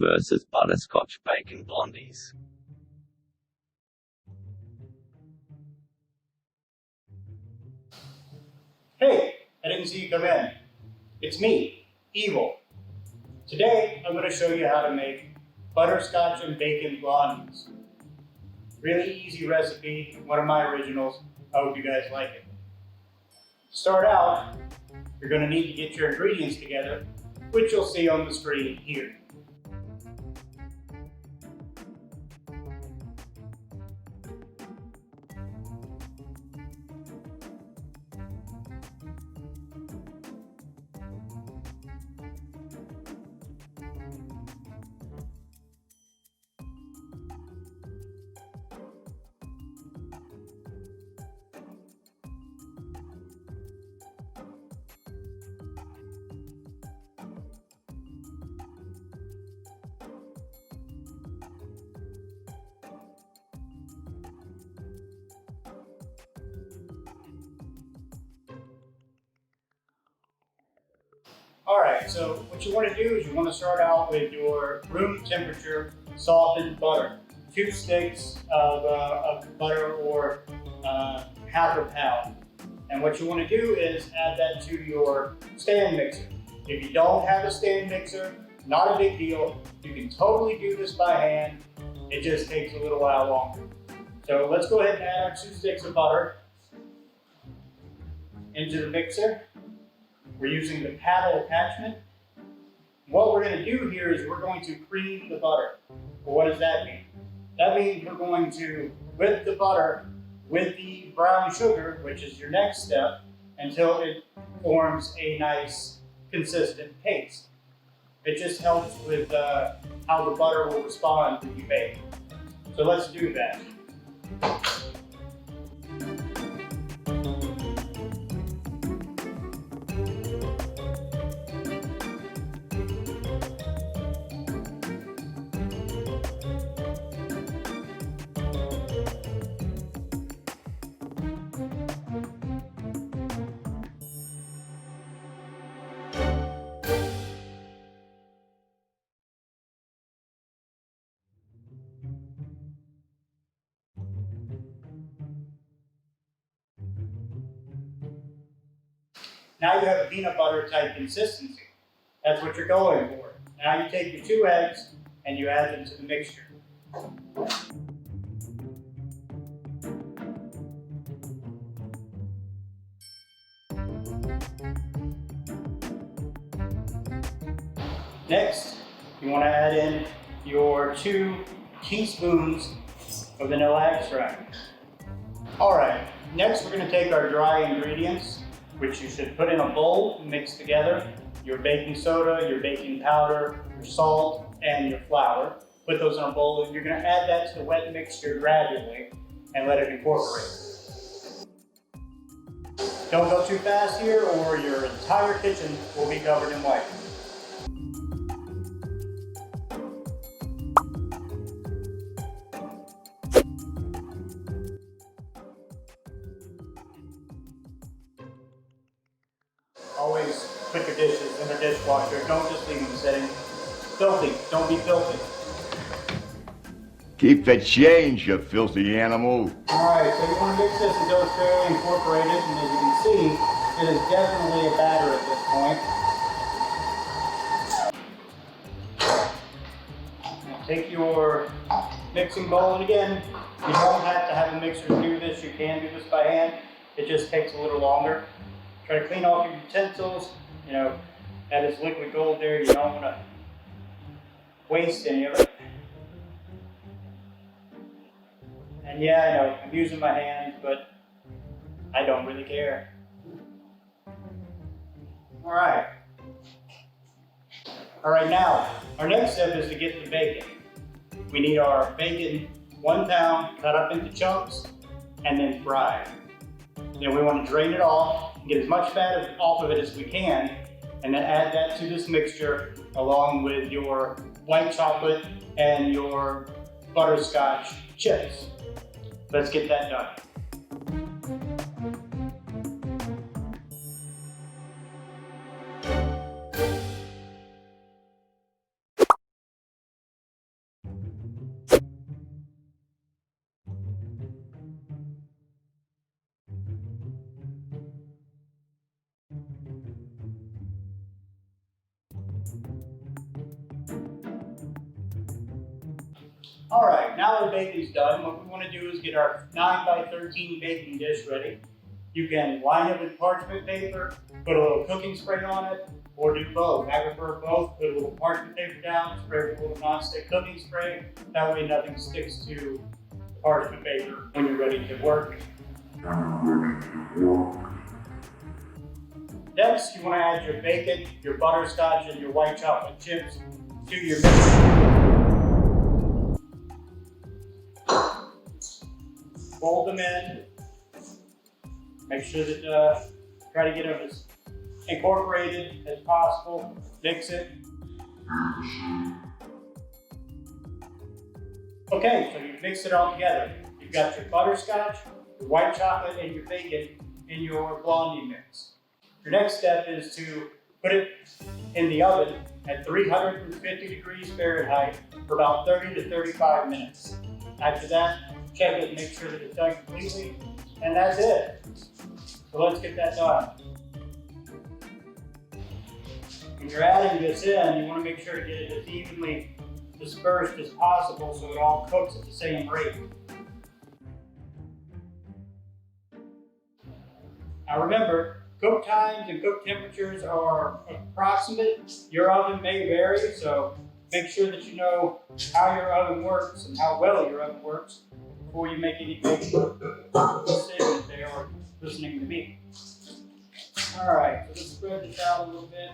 versus Butterscotch Bacon Blondies. Hey, I didn't see you come in. It's me, Evil. Today, I'm going to show you how to make butterscotch and bacon blondies. Really easy recipe, one of my originals. I hope you guys like it. To start out, you're going to need to get your ingredients together, which you'll see on the screen here. Alright, so what you want to do is you want to start out with your room temperature softened butter. 2 sticks of butter or half a pound. And what you want to do is add that to your stand mixer. If you don't have a stand mixer, not a big deal. You can totally do this by hand. It just takes a little while longer. So let's go ahead and add our 2 sticks of butter into the mixer. We're using the paddle attachment. What we're going to do here is we're going to cream the butter. Well, what does that mean? That means we're going to whip the butter with the brown sugar, which is your next step, until it forms a nice consistent paste. It just helps with how the butter will respond when you bake. So let's do that. Now you have a peanut butter type consistency. That's what you're going for. Now you take your 2 eggs and you add them to the mixture. Next, you want to add in your 2 teaspoons of vanilla extract. Alright, next we're going to take our dry ingredients, which you should put in a bowl and mix together. Your baking soda, your baking powder, your salt, and your flour. Put those in a bowl and you're going to add that to the wet mixture gradually and let it incorporate. Don't go too fast here or your entire kitchen will be covered in white. Always put your dishes in a dishwasher. Don't just leave them sitting. Filthy. Don't be filthy. Keep the change, you filthy animal. Alright, so you want to mix this until it's fairly incorporated, and as you can see, it is definitely a batter at this point. Now take your mixing bowl, and again, you don't have to have a mixer to do this. You can do this by hand. It just takes a little longer. Try to clean off your utensils. You know, that is liquid gold there. You don't want to waste any of it. And yeah, I know, I'm using my hands, but I don't really care. Alright. Alright, now, our next step is to get the bacon. We need our bacon 1 pound cut up into chunks and then fried. Then we want to drain it off, get as much fat off of it as we can, and then add that to this mixture along with your white chocolate and your butterscotch chips. Let's get that done. All right, now the bacon's done. What we want to do is get our 9 by 13 baking dish ready. You can line it with parchment paper, put a little cooking spray on it, or do both. I prefer both. Put a little parchment paper down, spray with a little non-stick cooking spray. That way nothing sticks to the parchment paper when you're ready to work. Next, you want to add your bacon, your butterscotch, and your white chocolate chips to your mixture. Fold them in. Make sure that try to get them as incorporated as possible. Mix it. Okay, so you've mixed it all together. You've got your butterscotch, your white chocolate, and your bacon in your blondie mix. Your next step is to put it in the oven at 350 degrees Fahrenheit for about 30 to 35 minutes. After that, check it and make sure that it's done completely, and that's it. So let's get that done. When you're adding this in, you want to make sure to get it as evenly dispersed as possible so it all cooks at the same rate. Now remember, cook times and cook temperatures are approximate. Your oven may vary, so make sure that you know how your oven works and how well your oven works before you make any big decisions there or listening to me. All right, so let's spread this out a little bit.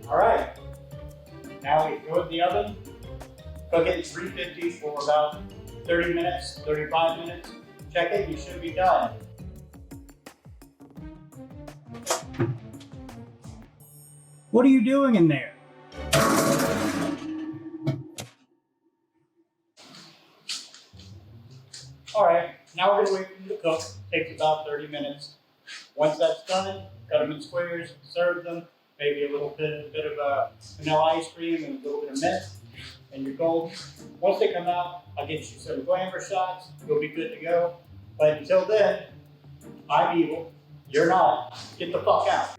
All right, now we throw it in the oven, cook it at 350 for about 30 minutes, 35 minutes. Check it, you should be done. What are you doing in there? All right, now we're gonna wait for them to cook. Takes about 30 minutes. Once that's done, cut them in squares, serve them. Maybe a little bit of vanilla ice cream and a little bit of mint, and you're golden. Once they come out, I'll get you some glamour shots. You'll be good to go. But until then, I'm evil. You're not. Get the fuck out.